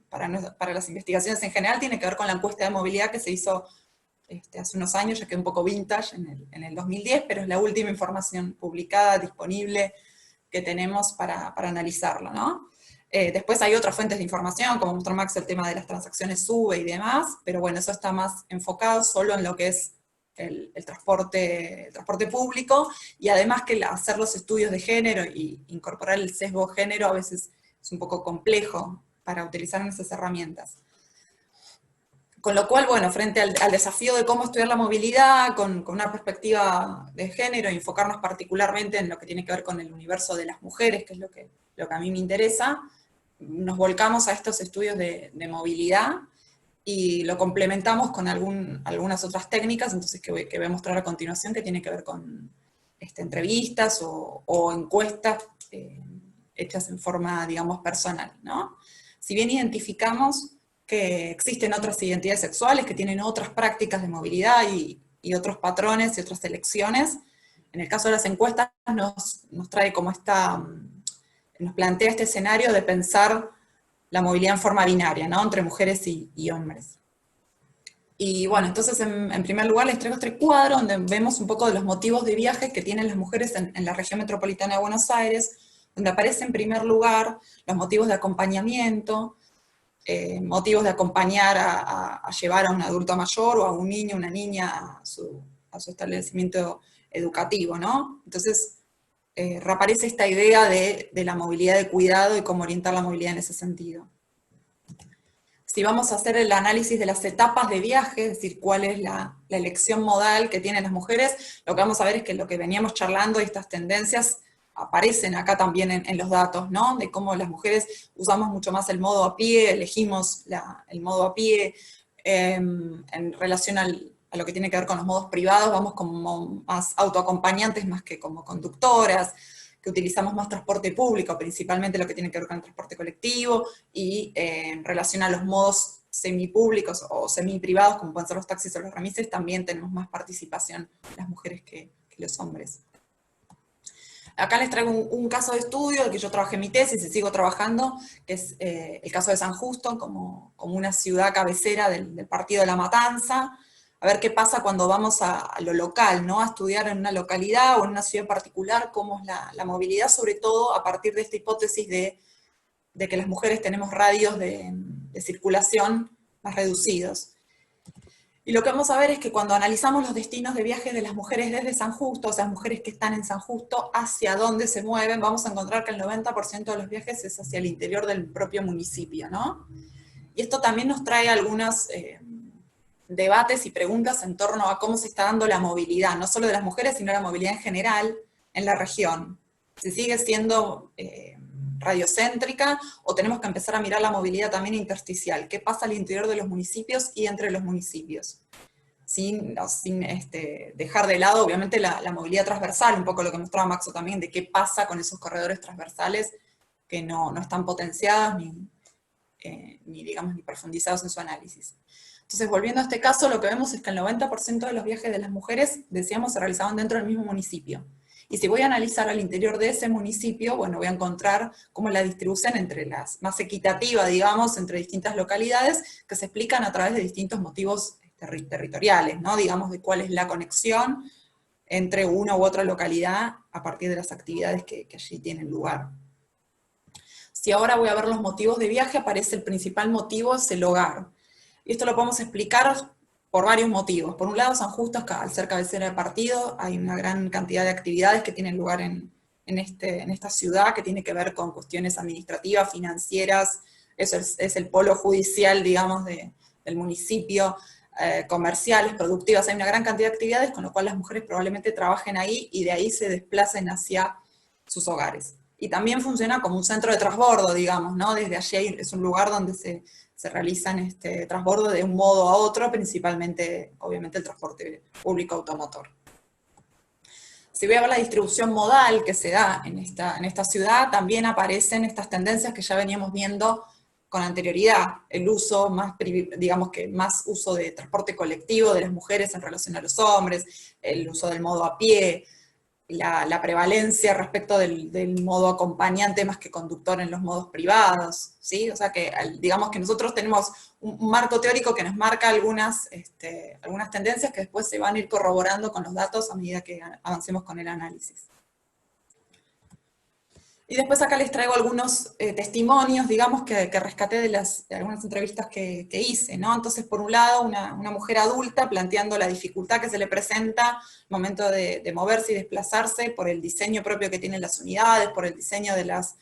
para las investigaciones en general tiene que ver con la encuesta de movilidad que se hizo hace unos años, ya que un poco vintage, en el 2010, pero es la última información publicada, disponible, que tenemos para analizarlo, ¿no? Después hay otras fuentes de información, como mostró Max, el tema de las transacciones SUBE y demás, pero bueno, eso está más enfocado solo en lo que es el transporte público, y además que hacer los estudios de género y incorporar el sesgo género a veces es un poco complejo para utilizar esas herramientas. Con lo cual, bueno, frente al desafío de cómo estudiar la movilidad con una perspectiva de género, y enfocarnos particularmente en lo que tiene que ver con el universo de las mujeres, que es lo que a mí me interesa, nos volcamos a estos estudios de movilidad, y lo complementamos con algunas otras técnicas, entonces que voy a mostrar a continuación, que tiene que ver con entrevistas o encuestas hechas en forma, digamos, personal, ¿no? Si bien identificamos que existen otras identidades sexuales que tienen otras prácticas de movilidad y otros patrones y otras elecciones, en el caso de las encuestas nos trae como nos plantea este escenario de pensar la movilidad en forma binaria, ¿no? Entre mujeres y hombres. Y bueno, entonces en primer lugar les traigo este cuadro donde vemos un poco de los motivos de viajes que tienen las mujeres en la región metropolitana de Buenos Aires, donde aparece en primer lugar los motivos de acompañamiento, motivos de acompañar a llevar a un adulto mayor o a un niño, una niña a su establecimiento educativo, ¿no? Entonces reaparece esta idea de la movilidad de cuidado y cómo orientar la movilidad en ese sentido. Si vamos a hacer el análisis de las etapas de viaje, es decir, cuál es la elección modal que tienen las mujeres, lo que vamos a ver es que lo que veníamos charlando y estas tendencias aparecen acá también en los datos, ¿no? De cómo las mujeres usamos mucho más el modo a pie, elegimos el modo a pie, en relación a lo que tiene que ver con los modos privados, vamos como más autoacompañantes más que como conductoras, que utilizamos más transporte público, principalmente lo que tiene que ver con el transporte colectivo, y en relación a los modos semipúblicos o semiprivados, como pueden ser los taxis o los remises, también tenemos más participación las mujeres que los hombres. Acá les traigo un caso de estudio del que yo trabajé en mi tesis y sigo trabajando, que es el caso de San Justo, como una ciudad cabecera del partido de La Matanza, a ver qué pasa cuando vamos a lo local, ¿no? A estudiar en una localidad o en una ciudad particular cómo es la movilidad, sobre todo a partir de esta hipótesis de que las mujeres tenemos radios de circulación más reducidos. Y lo que vamos a ver es que cuando analizamos los destinos de viajes de las mujeres desde San Justo, o sea, mujeres que están en San Justo, hacia dónde se mueven, vamos a encontrar que el 90% de los viajes es hacia el interior del propio municipio, ¿no? Y esto también nos trae algunos debates y preguntas en torno a cómo se está dando la movilidad, no solo de las mujeres, sino la movilidad en general en la región. Si sigue siendo radiocéntrica, o tenemos que empezar a mirar la movilidad también intersticial, qué pasa al interior de los municipios y entre los municipios, sin dejar de lado obviamente la movilidad transversal, un poco lo que mostraba Maxo también, de qué pasa con esos corredores transversales que no están potenciados ni profundizados en su análisis. Entonces, volviendo a este caso, lo que vemos es que el 90% de los viajes de las mujeres, decíamos, se realizaban dentro del mismo municipio. Y si voy a analizar al interior de ese municipio, bueno, voy a encontrar cómo la distribución entre las más equitativa, digamos, entre distintas localidades, que se explican a través de distintos motivos territoriales, ¿no? Digamos, de cuál es la conexión entre una u otra localidad a partir de las actividades que allí tienen lugar. Si ahora voy a ver los motivos de viaje, aparece el principal motivo, es el hogar. Y esto lo podemos explicar por varios motivos. Por un lado, San Justo, al ser cabecera de partido, hay una gran cantidad de actividades que tienen lugar en esta ciudad, que tiene que ver con cuestiones administrativas, financieras, eso es el polo judicial, digamos, del municipio, comerciales, productivas, hay una gran cantidad de actividades, con lo cual las mujeres probablemente trabajen ahí, y de ahí se desplacen hacia sus hogares. y también funciona como un centro de transbordo, digamos, ¿no? Desde allí es un lugar donde se realizan transbordo de un modo a otro, principalmente, obviamente, el transporte público automotor. Si voy a ver la distribución modal que se da en esta ciudad, también aparecen estas tendencias que ya veníamos viendo con anterioridad, el uso más, digamos que más uso de transporte colectivo de las mujeres en relación a los hombres, el uso del modo a pie, la prevalencia respecto del modo acompañante más que conductor en los modos privados, ¿sí? O sea que digamos que nosotros tenemos un marco teórico que nos marca algunas tendencias que después se van a ir corroborando con los datos a medida que avancemos con el análisis. Y después acá les traigo algunos testimonios, digamos, que rescaté de algunas entrevistas que hice, ¿no? Entonces, por un lado, una mujer adulta planteando la dificultad que se le presenta al momento de moverse y desplazarse por el diseño propio que tienen las unidades, por el diseño de las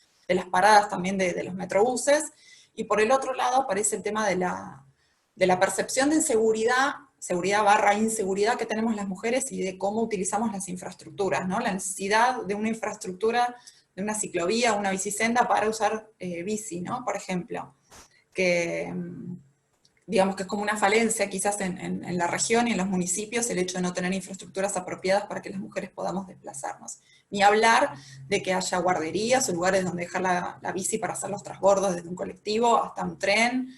paradas también de los metrobuses, y por el otro lado aparece el tema de la percepción de inseguridad, seguridad/inseguridad que tenemos las mujeres y de cómo utilizamos las infraestructuras, ¿no? La necesidad de una infraestructura, de una ciclovía, una bicisenda para usar bici, ¿no? Por ejemplo, que digamos que es como una falencia quizás en la región y en los municipios el hecho de no tener infraestructuras apropiadas para que las mujeres podamos desplazarnos. Ni hablar de que haya guarderías o lugares donde dejar la bici para hacer los transbordos desde un colectivo hasta un tren,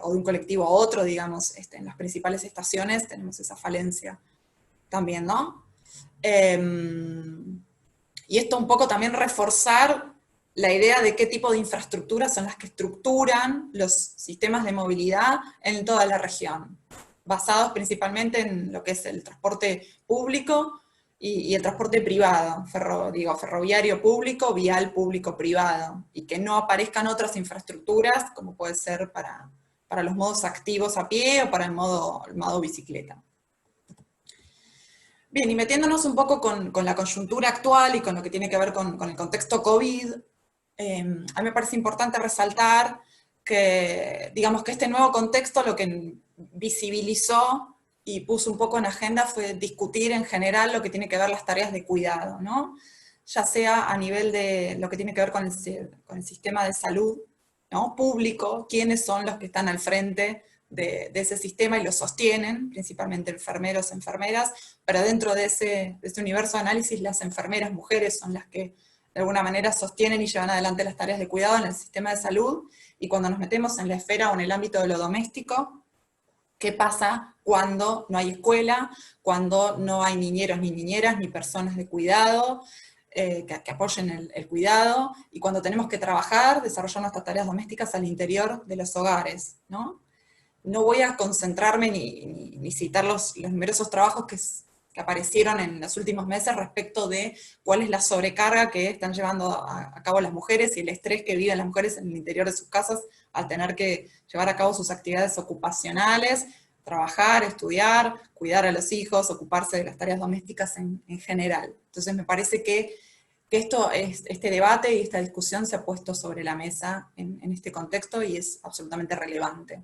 o de un colectivo a otro, digamos, en las principales estaciones tenemos esa falencia también, ¿no? Y esto un poco también reforzar la idea de qué tipo de infraestructuras son las que estructuran los sistemas de movilidad en toda la región, basados principalmente en lo que es el transporte público y el transporte privado, ferroviario público, vial público privado, y que no aparezcan otras infraestructuras como puede ser para los modos activos a pie o para el modo bicicleta. Bien, y metiéndonos un poco con la coyuntura actual y con lo que tiene que ver con el contexto COVID, a mí me parece importante resaltar que, digamos que este nuevo contexto lo que visibilizó y puso un poco en agenda fue discutir en general lo que tiene que ver las tareas de cuidado, ¿no? Ya sea a nivel de lo que tiene que ver con el sistema de salud, ¿no? Público, quiénes son los que están al frente de ese sistema y lo sostienen, principalmente enfermeros, enfermeras, pero dentro de ese universo de análisis las enfermeras mujeres son las que de alguna manera sostienen y llevan adelante las tareas de cuidado en el sistema de salud, y cuando nos metemos en la esfera o en el ámbito de lo doméstico, ¿qué pasa cuando no hay escuela, cuando no hay niñeros ni niñeras, ni personas de cuidado, que apoyen el cuidado, y cuando tenemos que trabajar, desarrollar nuestras tareas domésticas al interior de los hogares, ¿no? No voy a concentrarme ni citar los numerosos trabajos que aparecieron en los últimos meses respecto de cuál es la sobrecarga que están llevando a cabo las mujeres y el estrés que viven las mujeres en el interior de sus casas al tener que llevar a cabo sus actividades ocupacionales, trabajar, estudiar, cuidar a los hijos, ocuparse de las tareas domésticas en general. Entonces me parece que este debate y esta discusión se ha puesto sobre la mesa en este contexto y es absolutamente relevante.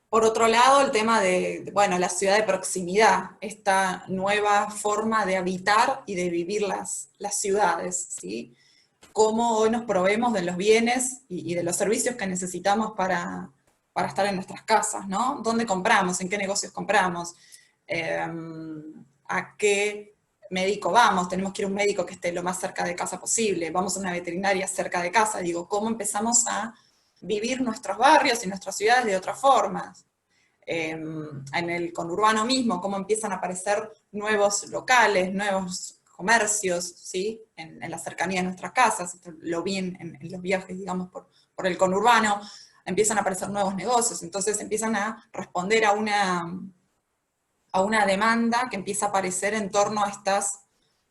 Por otro lado, el tema de la ciudad de proximidad, esta nueva forma de habitar y de vivir las ciudades, ¿sí? Cómo hoy nos proveemos de los bienes y de los servicios que necesitamos para estar en nuestras casas, ¿no? ¿Dónde compramos? ¿En qué negocios compramos? ¿A qué médico vamos? Tenemos que ir a un médico que esté lo más cerca de casa posible, vamos a una veterinaria cerca de casa. Digo, ¿cómo empezamos a vivir nuestros barrios y nuestras ciudades de otras formas? En el conurbano mismo, cómo empiezan a aparecer nuevos locales, nuevos comercios, ¿sí? En la cercanía de nuestras casas. Esto lo vi en los viajes, digamos, por el conurbano, empiezan a aparecer nuevos negocios, entonces empiezan a responder a una demanda que empieza a aparecer en torno a estas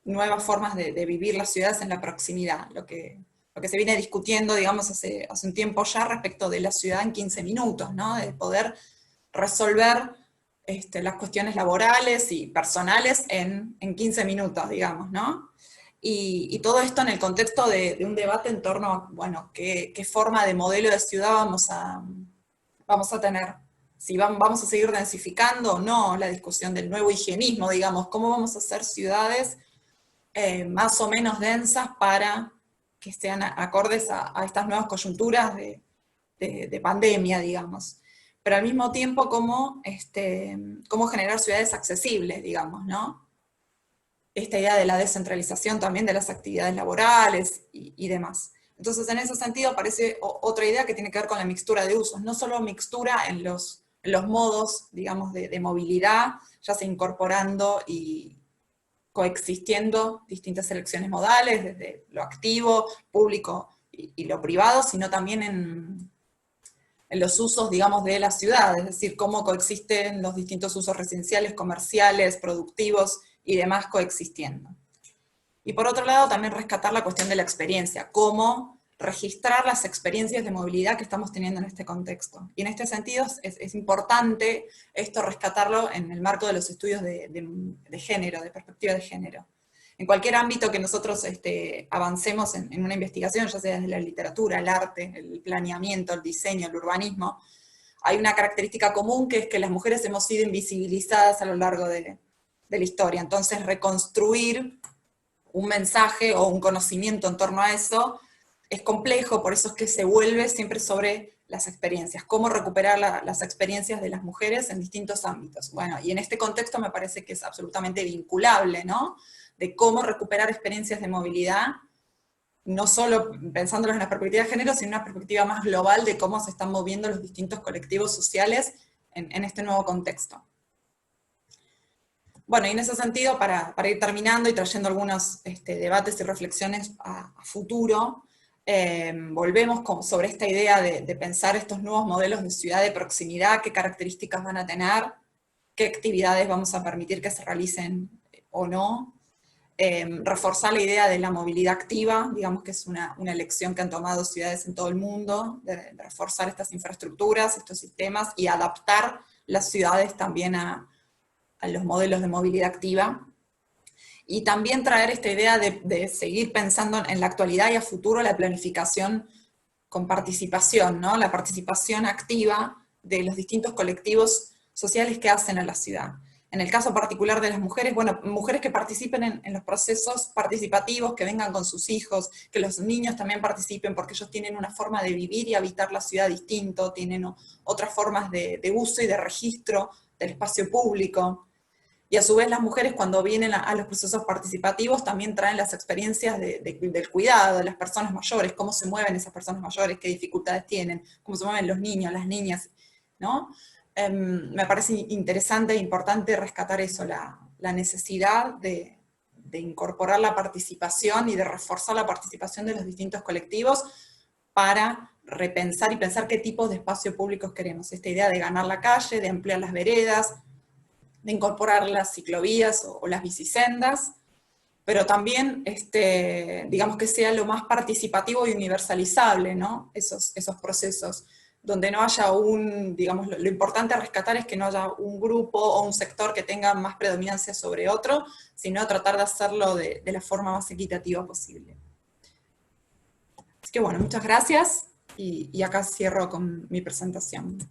nuevas formas de vivir las ciudades en la proximidad, lo que se viene discutiendo, digamos, hace un tiempo ya respecto de la ciudad en 15 minutos, ¿no? De poder resolver las cuestiones laborales y personales en 15 minutos, digamos, ¿no? Y todo esto en el contexto de un debate en torno a, bueno, qué forma de modelo de ciudad vamos a tener. Si vamos a seguir densificando o no, la discusión del nuevo higienismo, digamos, cómo vamos a hacer ciudades más o menos densas para que sean acordes a estas nuevas coyunturas de pandemia, digamos. Pero al mismo tiempo, cómo generar ciudades accesibles, digamos, ¿no? Esta idea de la descentralización también de las actividades laborales y demás. Entonces, en ese sentido, aparece otra idea que tiene que ver con la mixtura de usos, no solo mixtura en los modos, digamos, de movilidad, ya sea incorporando y coexistiendo distintas elecciones modales, desde lo activo, público y lo privado, sino también en los usos, digamos, de la ciudad, es decir, cómo coexisten los distintos usos residenciales, comerciales, productivos y demás coexistiendo. Y por otro lado, también rescatar la cuestión de la experiencia, cómo registrar las experiencias de movilidad que estamos teniendo en este contexto. Y en este sentido es importante esto rescatarlo en el marco de los estudios de género, de perspectiva de género. En cualquier ámbito que nosotros avancemos en una investigación, ya sea desde la literatura, el arte, el planeamiento, el diseño, el urbanismo, hay una característica común que es que las mujeres hemos sido invisibilizadas a lo largo de la historia. Entonces, reconstruir un mensaje o un conocimiento en torno a eso es complejo, por eso es que se vuelve siempre sobre las experiencias, cómo recuperar las experiencias de las mujeres en distintos ámbitos. Bueno, y en este contexto me parece que es absolutamente vinculable, ¿no? De cómo recuperar experiencias de movilidad, no solo pensándolos en la perspectiva de género, sino en una perspectiva más global de cómo se están moviendo los distintos colectivos sociales en este nuevo contexto. Bueno, y en ese sentido, para ir terminando y trayendo algunos debates y reflexiones a futuro, volvemos sobre esta idea de pensar estos nuevos modelos de ciudad de proximidad, qué características van a tener, qué actividades vamos a permitir que se realicen o no, reforzar la idea de la movilidad activa, digamos que es una elección que han tomado ciudades en todo el mundo, de reforzar estas infraestructuras, estos sistemas, y adaptar las ciudades también a los modelos de movilidad activa, y también traer esta idea de seguir pensando en la actualidad y a futuro la planificación con participación, ¿no? La participación activa de los distintos colectivos sociales que hacen a la ciudad. En el caso particular de las mujeres, bueno, mujeres que participen en los procesos participativos, que vengan con sus hijos, que los niños también participen, porque ellos tienen una forma de vivir y habitar la ciudad distinto, tienen otras formas de uso y de registro del espacio público. Y a su vez las mujeres, cuando vienen a los procesos participativos, también traen las experiencias del cuidado de las personas mayores, cómo se mueven esas personas mayores, qué dificultades tienen, cómo se mueven los niños, las niñas, ¿no? Me parece interesante e importante rescatar eso, la necesidad de incorporar la participación y de reforzar la participación de los distintos colectivos para repensar y pensar qué tipos de espacios públicos queremos. Esta idea de ganar la calle, de ampliar las veredas, de incorporar las ciclovías o las bicisendas, pero también, digamos, que sea lo más participativo y universalizable, ¿no? Esos procesos, donde no haya digamos, lo importante a rescatar es que no haya un grupo o un sector que tenga más predominancia sobre otro, sino tratar de hacerlo de la forma más equitativa posible. Así que bueno, muchas gracias, y acá cierro con mi presentación.